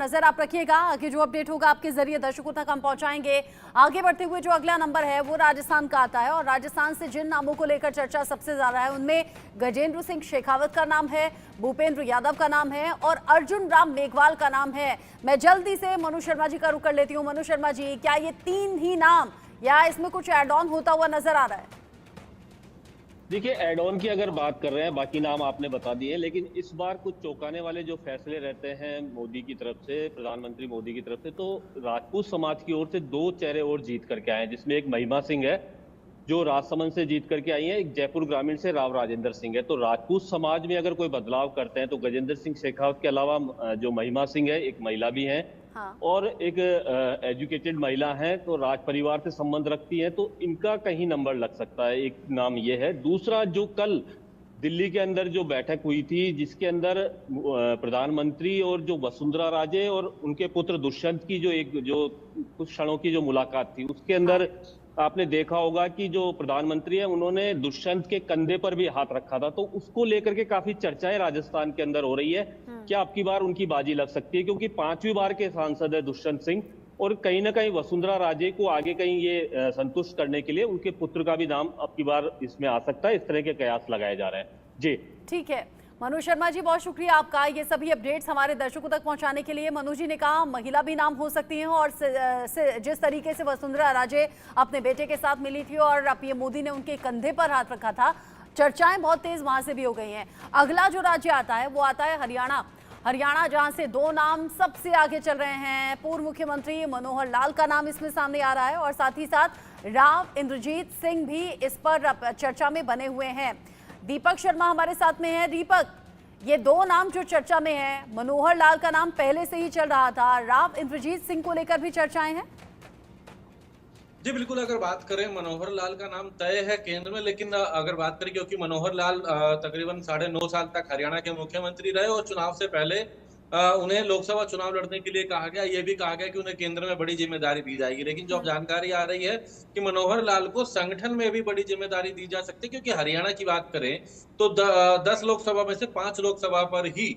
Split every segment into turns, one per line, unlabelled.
नजर आप रखिएगा, आगे जो अपडेट होगा आपके जरिए दर्शकों तक हम पहुंचाएंगे। आगे बढ़ते हुए जो अगला नंबर है वो राजस्थान का आता है और राजस्थान से जिन नामों को लेकर चर्चा सबसे ज्यादा है उनमें गजेंद्र सिंह शेखावत का नाम है, भूपेंद्र यादव का नाम है और अर्जुन राम मेघवाल का नाम है। मैं जल्दी से मनु शर्मा जी का रुख कर लेती हूँ। मनु शर्मा जी, क्या ये 3 ही नाम या इसमें कुछ एड ऑन होता हुआ नजर आ रहा है?
देखिए, एड ऑन की अगर बात कर रहे हैं, बाकी नाम आपने बता दिए, लेकिन इस बार कुछ चौंकाने वाले जो फैसले रहते हैं मोदी की तरफ से, प्रधानमंत्री मोदी की तरफ से, तो राजपूत समाज की ओर से 2 चेहरे और जीत करके आए हैं, जिसमें एक महिमा सिंह है जो राजसमंद से जीत करके आई है, एक जयपुर ग्रामीण से राव राजेंद्र सिंह है। तो राजपूत समाज में अगर कोई बदलाव करते हैं तो गजेंद्र सिंह शेखावत के अलावा जो महिमा सिंह है, एक महिला भी है,
हाँ।
और एक एजुकेटेड महिला है, तो राज परिवार से संबंध रखती है, तो इनका कहीं नंबर लग सकता है। एक नाम ये है। दूसरा, जो कल दिल्ली के अंदर जो बैठक हुई थी जिसके अंदर प्रधानमंत्री और जो वसुंधरा राजे और उनके पुत्र दुष्यंत की जो कुछ क्षणों की जो मुलाकात थी, उसके अंदर आपने देखा होगा कि जो प्रधानमंत्री है उन्होंने दुष्यंत के कंधे पर भी हाथ रखा था, तो उसको लेकर के काफी चर्चाएं राजस्थान के अंदर हो रही है। क्या आपकी बार उनकी बाजी लग सकती है? क्योंकि 5वीं बार के सांसद है दुष्यंत सिंह, और कहीं ना कहीं वसुंधरा राजे को आगे कहीं ये संतुष्ट करने के लिए उनके पुत्र का भी नाम अब की बार इसमें आ सकता है। इस तरह के कयास लगाए जा रहे हैं। जी
ठीक है मनु शर्मा जी, बहुत शुक्रिया आपका ये सभी अपडेट्स हमारे दर्शकों तक पहुंचाने के लिए। मनु जी ने कहा महिला भी नाम हो सकती हैं और जिस तरीके से वसुंधरा राजे अपने बेटे के साथ मिली थी और पीएम मोदी ने उनके कंधे पर हाथ रखा था, चर्चाएं बहुत तेज वहां से भी हो गई हैं। अगला जो राज्य आता है वो आता है हरियाणा। हरियाणा जहां से 2 नाम सबसे आगे चल रहे हैं। पूर्व मुख्यमंत्री मनोहर लाल का नाम इसमें सामने आ रहा है और साथ ही साथ राव इंद्रजीत सिंह भी इस पर चर्चा में बने हुए हैं। दीपक शर्मा हमारे साथ में है। दीपक, ये 2 नाम जो चर्चा में है, मनोहर लाल का नाम पहले से ही चल रहा था, राव इंद्रजीत सिंह को लेकर भी चर्चाएं हैं।
जी बिल्कुल, अगर बात करें मनोहर लाल का नाम तय है केंद्र में, लेकिन अगर बात करें, क्योंकि मनोहर लाल तकरीबन 9.5 साल तक हरियाणा के मुख्यमंत्री रहे और चुनाव से पहले उन्हें लोकसभा चुनाव लड़ने के लिए कहा गया, ये भी कहा गया कि उन्हें केंद्र में बड़ी जिम्मेदारी दी जाएगी। लेकिन जो अब जानकारी आ रही है कि मनोहर लाल को संगठन में भी बड़ी जिम्मेदारी दी जा सकती है, क्योंकि हरियाणा की बात करें तो 10 लोकसभा में से 5 लोकसभा पर ही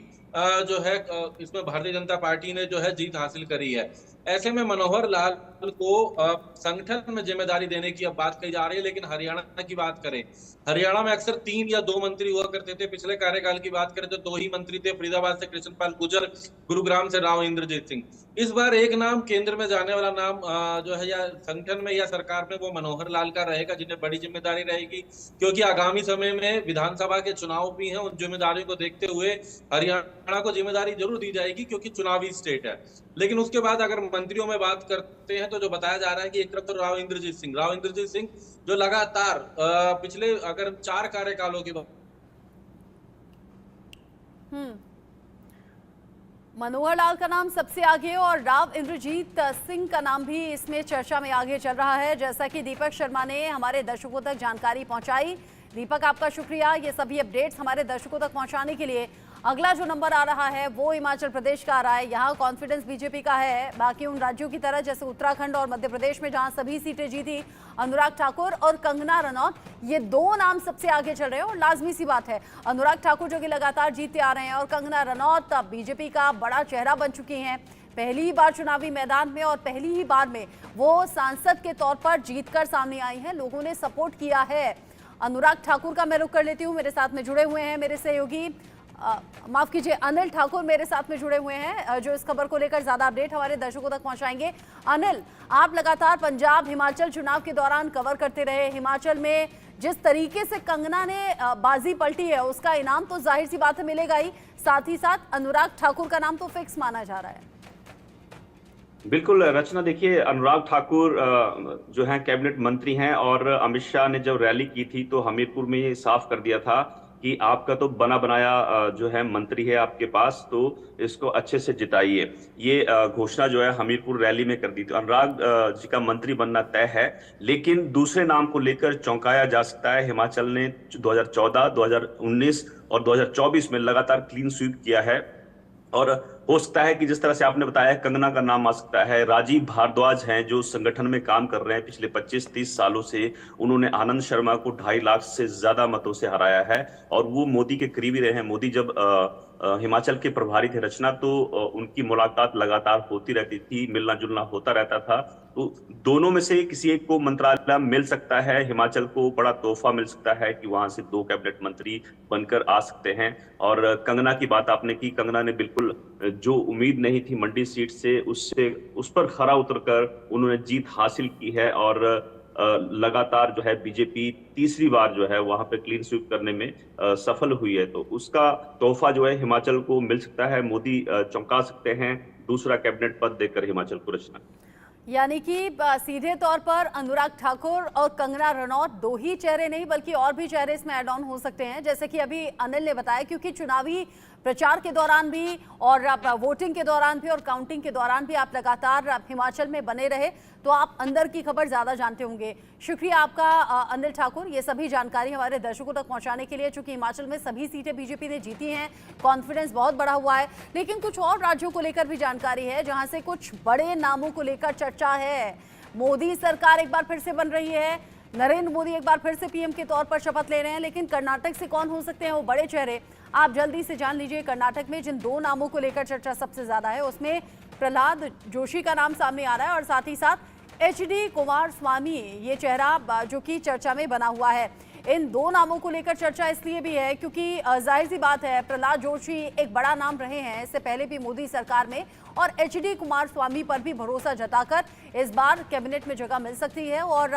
जो है इसमें भारतीय जनता पार्टी ने जो है जीत हासिल करी है। ऐसे में मनोहर लाल को संगठन में जिम्मेदारी देने की अब बात कही जा रही है। लेकिन हरियाणा की बात करें, हरियाणा में अक्सर 3 या 2 मंत्री हुआ करते थे। पिछले कार्यकाल की बात करें तो 2 ही मंत्री थे, फरीदाबाद से कृष्णपाल गुर्जर, गुरुग्राम से राव इंद्रजीत सिंह। इस बार एक नाम केंद्र में जाने वाला नाम जो है या संगठन में या सरकार में, वो मनोहर लाल का रहेगा, जिन्हें बड़ी जिम्मेदारी रहेगी, क्योंकि आगामी समय में विधानसभा के चुनाव भी हैं। उन जिम्मेदारियों को देखते हुए हरियाणा को जिम्मेदारी जरूर दी जाएगी, क्योंकि चुनावी स्टेट है। लेकिन उसके बाद अगर मंत्रियों में बात करते हैं तो जो बताया जा रहा है कि एक तरफ तो राव इंद्रजीत सिंह जो लगातार पिछले अगर 4 कार्यकालों की
मनोहर लाल का नाम सबसे आगे और राव इंद्रजीत सिंह का नाम भी इसमें चर्चा में आगे चल रहा है, जैसा कि दीपक शर्मा ने हमारे दर्शकों तक जानकारी पहुंचाई। दीपक, आपका शुक्रिया ये सभी अपडेट्स हमारे दर्शकों तक पहुंचाने के लिए। अगला जो नंबर आ रहा है वो हिमाचल प्रदेश का आ रहा है। यहाँ कॉन्फिडेंस बीजेपी का है, बाकी उन राज्यों की तरह जैसे उत्तराखंड और मध्य प्रदेश में जहां सभी सीटें जीती, अनुराग ठाकुर और कंगना रनौत, ये 2 नाम सबसे आगे चल रहे हैं। और लाजमी सी बात है, अनुराग ठाकुर जो कि लगातार जीतते आ रहे हैं और कंगना रनौत बीजेपी का बड़ा चेहरा बन चुकी हैं। पहली ही बार चुनावी मैदान में और पहली ही बार में वो सांसद के तौर पर जीतकर सामने आई हैं, लोगों ने सपोर्ट किया है। अनुराग ठाकुर का मैं रुख कर लेती हूँ, मेरे साथ में जुड़े हुए हैं मेरे सहयोगी, माफ कीजिए, अनिल ठाकुर मेरे साथ में जुड़े हुए हैं जो इस खबर को लेकर ज्यादा अपडेट हमारे दर्शकों तक पहुंचाएंगे। अनिल, आप लगातार पंजाब हिमाचल चुनाव के दौरान कवर करते रहे। हिमाचल में जिस तरीके से कंगना ने बाजी पलटी है उसका इनाम तो जाहिर सी बात है मिलेगा ही, साथ ही साथ अनुराग ठाकुर का नाम तो फिक्स माना जा रहा है।
बिल्कुल रचना, देखिए अनुराग ठाकुर जो हैं कैबिनेट मंत्री हैं और अमित शाह ने जब रैली की थी तो हमीरपुर में ये साफ कर दिया था कि आपका तो बना बनाया जो है मंत्री है आपके पास, तो इसको अच्छे से जिताइए। ये घोषणा जो है हमीरपुर रैली में कर दी थी। अनुराग जी का मंत्री बनना तय है, लेकिन दूसरे नाम को लेकर चौंकाया जा सकता है। हिमाचल ने 2014, 2019 और 2024 में लगातार क्लीन स्वीप किया है और हो सकता है कि जिस तरह से आपने बताया कंगना का नाम आ सकता है। राजीव भारद्वाज हैं जो संगठन में काम कर रहे हैं पिछले 25-30 सालों से, उन्होंने आनंद शर्मा को 2.5 लाख से ज्यादा मतों से हराया है और वो मोदी के करीबी रहे हैं। मोदी जब हिमाचल के प्रभारी थे रचना, तो उनकी मुलाकात लगातार होती रहती थी, मिलना जुलना होता रहता था। तो दोनों में से किसी एक को मंत्रालय मिल सकता है, हिमाचल को बड़ा तोहफा मिल सकता है कि वहां से 2 कैबिनेट मंत्री बनकर आ सकते हैं। और कंगना की बात आपने की, कंगना ने बिल्कुल जो उम्मीद नहीं थी मंडी सीट से, उस पर खरा उतरकर उन्होंने जीत हासिल की है और लगातार जो है बीजेपी तीसरी बार जो है वहां पे क्लीन स्वीप करने में सफल हुई है। तो उसका तोहफा जो है हिमाचल को मिल सकता है, मोदी चौंका सकते हैं दूसरा कैबिनेट पद देकर हिमाचल को। रचना,
यानी कि सीधे तौर पर अनुराग ठाकुर और कंगना रनौत 2 ही चेहरे नहीं बल्कि और भी चेहरे इसमें ऐड ऑन हो सकते हैं, जैसे कि अभी अनिल ने बताया, क्योंकि चुनावी प्रचार के दौरान भी और वोटिंग के दौरान भी और काउंटिंग के दौरान भी आप लगातार हिमाचल में बने रहे, तो आप अंदर की खबर ज़्यादा जानते होंगे। शुक्रिया आपका अनिल ठाकुर, ये सभी जानकारी हमारे दर्शकों तक पहुंचाने के लिए। चूंकि हिमाचल में सभी सीटें बीजेपी ने जीती हैं, कॉन्फिडेंस बहुत बढ़ा हुआ है, लेकिन कुछ और राज्यों को लेकर भी जानकारी है जहां से कुछ बड़े नामों को लेकर चर्चा है। मोदी सरकार एक बार फिर से बन रही है, नरेंद्र मोदी एक बार फिर से पीएम के तौर पर शपथ ले रहे हैं, लेकिन कर्नाटक से कौन हो सकते हैं वो बड़े चेहरे, आप जल्दी से जान लीजिए। कर्नाटक में जिन 2 नामों को लेकर चर्चा सबसे ज्यादा है उसमें प्रहलाद जोशी का नाम सामने आ रहा है और साथ ही साथ एचडी कुमारस्वामी, ये चेहरा जो कि चर्चा में बना हुआ है। इन 2 नामों को लेकर चर्चा इसलिए भी है क्योंकि जाहिर सी बात है, प्रहलाद जोशी एक बड़ा नाम रहे हैं इससे पहले भी मोदी सरकार में, और एचडी कुमारस्वामी पर भी भरोसा जताकर इस बार कैबिनेट में जगह मिल सकती है। और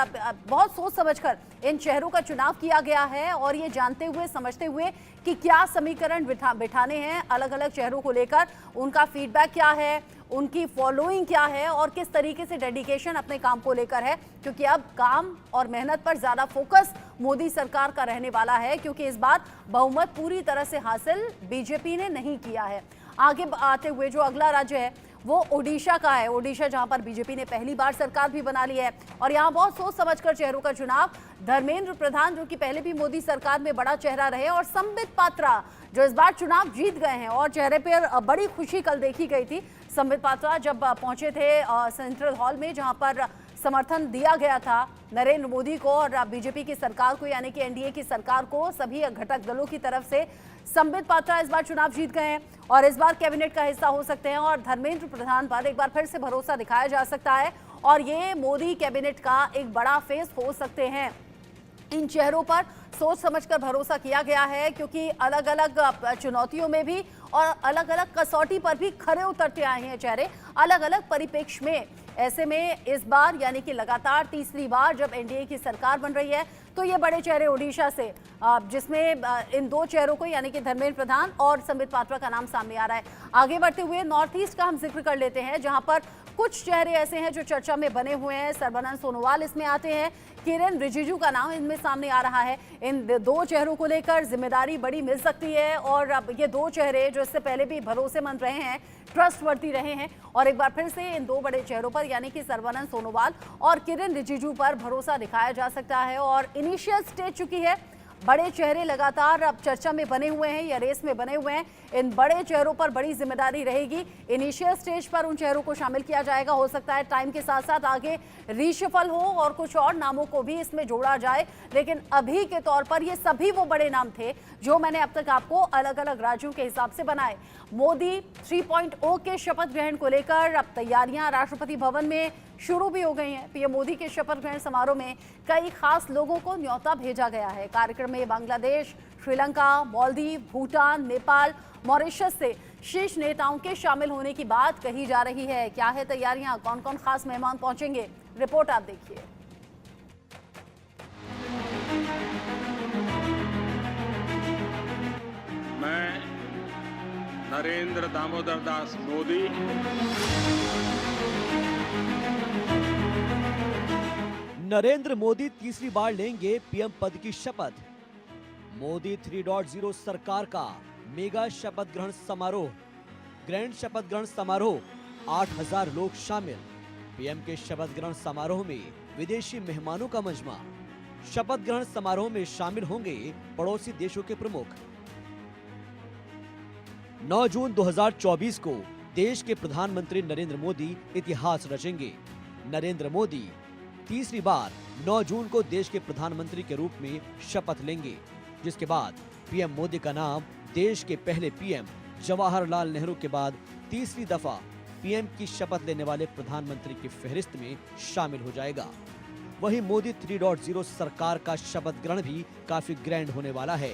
बहुत सोच समझकर इन चेहरों का चुनाव किया गया है और ये जानते हुए समझते हुए कि क्या समीकरण बिठाने हैं अलग अलग चेहरों को लेकर, उनका फीडबैक क्या है, उनकी फॉलोइंग क्या है और किस तरीके से डेडिकेशन अपने काम को लेकर है, क्योंकि अब काम और मेहनत पर ज्यादा फोकस मोदी सरकार का रहने वाला है, क्योंकि इस बार बहुमत पूरी तरह से हासिल बीजेपी ने नहीं किया है। आगे आते हुए जो अगला राज्य है वो ओडिशा का है। ओडिशा जहां पर बीजेपी ने पहली बार सरकार भी बना ली है और यहां बहुत सोच समझकर चेहरों का चुनाव, धर्मेंद्र प्रधान जो कि पहले भी मोदी सरकार में बड़ा चेहरा रहे, और संबित पात्रा जो इस बार चुनाव जीत गए हैं, और चेहरे पर बड़ी खुशी कल देखी गई थी। संबित पात्रा जब पहुंचे थे सेंट्रल हॉल में जहां पर समर्थन दिया गया था नरेंद्र मोदी को और बीजेपी की सरकार को, यानी कि एनडीए की सरकार को, सभी घटक दलों की तरफ से, संबित पात्रा इस बार चुनाव जीत गए हैं और इस बार कैबिनेट का हिस्सा हो सकते हैं और धर्मेंद्र प्रधान पर एक बार फिर से भरोसा दिखाया जा सकता है और ये मोदी कैबिनेट का एक बड़ा फेस हो सकते हैं। इन चेहरों पर सोच समझकर भरोसा किया गया है क्योंकि अलग अलग चुनौतियों में भी और अलग अलग कसौटी पर भी खरे उतरते आए हैं चेहरे अलग अलग परिप्रेक्ष्य में। ऐसे में इस बार यानी कि लगातार तीसरी बार जब एनडीए की सरकार बन रही है तो ये बड़े चेहरे ओडिशा से, जिसमें इन 2 चेहरों को यानी कि धर्मेंद्र प्रधान और संबित पात्रा का नाम सामने आ रहा है। आगे बढ़ते हुए नॉर्थ ईस्ट का हम जिक्र कर लेते हैं जहां पर कुछ चेहरे ऐसे हैं जो चर्चा में बने हुए हैं। सर्बानंद सोनोवाल इसमें आते हैं, किरेन रिजिजू का नाम इनमें सामने आ रहा है। इन 2 चेहरों को लेकर जिम्मेदारी बड़ी मिल सकती है और अब ये 2 चेहरे जो इससे पहले भी भरोसेमंद रहे हैं, ट्रस्टवर्दी रहे हैं, और एक बार फिर से इन 2 बड़े चेहरों पर यानी कि सर्बानंद सोनोवाल और किरेन रिजिजू पर भरोसा दिखाया जा सकता है। और इनिशियल स्टेज चुकी है, बड़े चेहरे लगातार अब चर्चा में बने हुए हैं या रेस में बने हुए हैं। इन बड़े चेहरों पर बड़ी जिम्मेदारी रहेगी। इनिशियल स्टेज पर उन चेहरों को शामिल किया जाएगा। हो सकता है टाइम के साथ साथ आगे रीशफल हो और कुछ और नामों को भी इसमें जोड़ा जाए, लेकिन अभी के तौर पर ये सभी वो बड़े नाम थे जो मैंने अब तक आपको अलग अलग राज्यों के हिसाब से बनाए। मोदी 3.0 के शपथ ग्रहण को लेकर अब तैयारियां राष्ट्रपति भवन में शुरू भी हो गई हैं। पीएम मोदी के शपथ ग्रहण समारोह में कई खास लोगों को न्योता भेजा गया है। कार्यक्रम में बांग्लादेश, श्रीलंका, मालदीव, भूटान, नेपाल, मॉरिशस से शीर्ष नेताओं के शामिल होने की बात कही जा रही है। क्या है तैयारियां, कौन कौन खास मेहमान पहुंचेंगे, रिपोर्ट आप देखिए।
मैं नरेंद्र दामोदर दास मोदी
नरेंद्र मोदी तीसरी बार लेंगे पीएम पद की शपथ। मोदी 3.0 सरकार का मेगा शपथ ग्रहण समारोह। ग्रैंड शपथ ग्रहण समारोह, 8000 लोग शामिल। पीएम के शपथ ग्रहण समारोह में विदेशी मेहमानों का मजमा। शपथ ग्रहण समारोह में शामिल होंगे पड़ोसी देशों के प्रमुख। 9 जून 2024 को देश के प्रधानमंत्री नरेंद्र मोदी इतिहास रचेंगे। नरेंद्र मोदी तीसरी बार 9 जून को देश के प्रधानमंत्री के रूप में शपथ लेंगे, जिसके बाद पीएम मोदी का नाम देश के पहले पीएम जवाहरलाल नेहरू के बाद तीसरी दफा पीएम की शपथ लेने वाले प्रधानमंत्री की फहरिस्त में शामिल हो जाएगा। वहीं मोदी 3.0 सरकार का शपथ ग्रहण भी काफी ग्रैंड होने वाला है।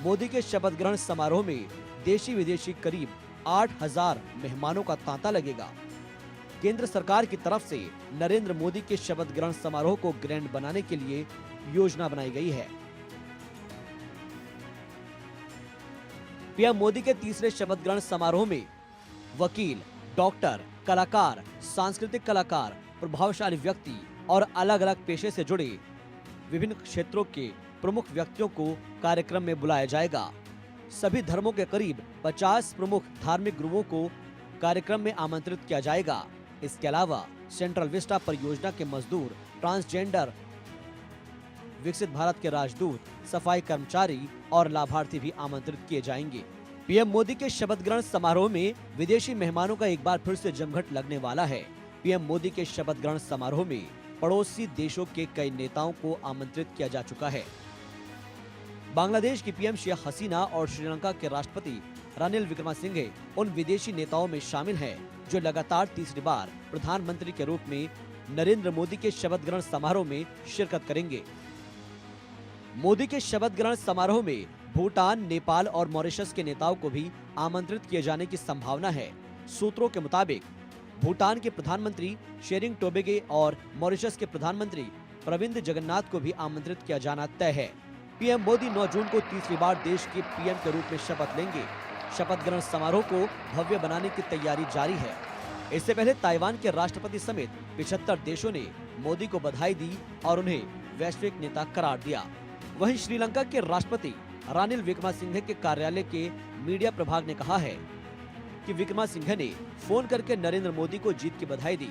मोदी के शपथ ग्रहण समारोह में देशी विदेशी करीब 8,000 मेहमानों का तांता लगेगा। केंद्र सरकार की तरफ से नरेंद्र मोदी के शपथ ग्रहण समारोह को ग्रैंड बनाने के लिए योजना बनाई गई है। पीएम मोदी के तीसरे शपथ ग्रहण समारोह में वकील, डॉक्टर, कलाकार, सांस्कृतिक कलाकार, प्रभावशाली व्यक्ति और अलग अलग पेशे से जुड़े विभिन्न क्षेत्रों के प्रमुख व्यक्तियों को कार्यक्रम में बुलाया जाएगा। सभी धर्मों के करीब 50 प्रमुख धार्मिक गुरुओं को कार्यक्रम में आमंत्रित किया जाएगा। इसके अलावा सेंट्रल विस्टा परियोजना के मजदूर, ट्रांसजेंडर, विकसित भारत के राजदूत, सफाई कर्मचारी और लाभार्थी भी आमंत्रित किए जाएंगे। पीएम मोदी के शपथ ग्रहण समारोह में विदेशी मेहमानों का एक बार फिर से जमघट लगने वाला है। पीएम मोदी के शपथ ग्रहण समारोह में पड़ोसी देशों के कई नेताओं को आमंत्रित किया जा चुका है। बांग्लादेश की पीएम शेख हसीना और श्रीलंका के राष्ट्रपति रानिल विक्रमसिंघे उन विदेशी नेताओं में शामिल हैं जो लगातार तीसरी बार प्रधानमंत्री के रूप में नरेंद्र मोदी के शपथ ग्रहण समारोह में शिरकत करेंगे। मोदी के शपथ ग्रहण समारोह में भूटान, नेपाल और मॉरिशस के नेताओं को भी आमंत्रित किए जाने की संभावना है। सूत्रों के मुताबिक भूटान के प्रधानमंत्री शेरिंग टोबेगे और मॉरिशस के प्रधानमंत्री प्रविंद जगन्नाथ को भी आमंत्रित किया जाना तय है। पीएम मोदी 9 जून को तीसरी बार देश के पीएम के रूप में शपथ लेंगे। शपथ ग्रहण समारोह को भव्य बनाने की तैयारी जारी है। इससे पहले ताइवान के राष्ट्रपति समेत 75 देशों ने मोदी को बधाई दी और उन्हें वैश्विक नेता करार दिया। वहीं श्रीलंका के राष्ट्रपति रानिल विक्रमसिंघे के कार्यालय के मीडिया प्रभाग ने कहा है कि विक्रमसिंघे ने फोन करके नरेंद्र मोदी को जीत की बधाई दी।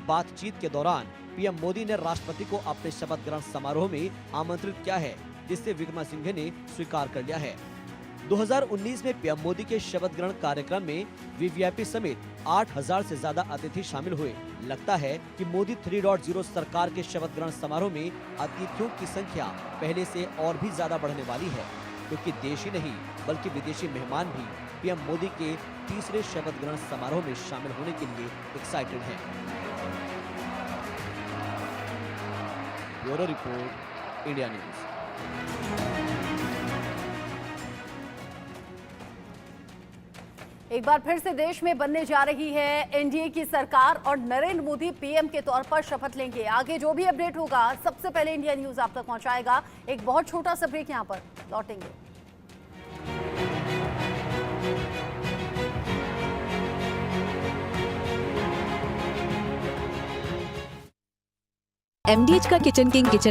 बातचीत के दौरान पीएम मोदी ने राष्ट्रपति को अपने शपथ ग्रहण समारोह में आमंत्रित किया है, जिससे विक्रमसिंघे ने स्वीकार कर लिया है। 2019 में पीएम मोदी के शपथ ग्रहण कार्यक्रम में वीवीआईपी समेत 8,000 से ज्यादा अतिथि शामिल हुए। लगता है कि मोदी 3.0 सरकार के शपथ ग्रहण समारोह में अतिथियों की संख्या पहले से और भी ज्यादा बढ़ने वाली है, क्योंकि देश ही नहीं बल्कि विदेशी मेहमान भी पीएम मोदी के तीसरे शपथ ग्रहण समारोह में शामिल होने के लिए एक्साइटेड हैं। Bureau report, India news.
एक बार फिर से देश में बनने जा रही है एनडीए की सरकार और नरेंद्र मोदी पीएम के तौर पर शपथ लेंगे। आगे जो भी अपडेट होगा सबसे पहले इंडिया न्यूज आप तक पहुंचाएगा। एक बहुत छोटा सा ब्रेक, यहां पर लौटेंगे।
MDH का किचन किंग किचन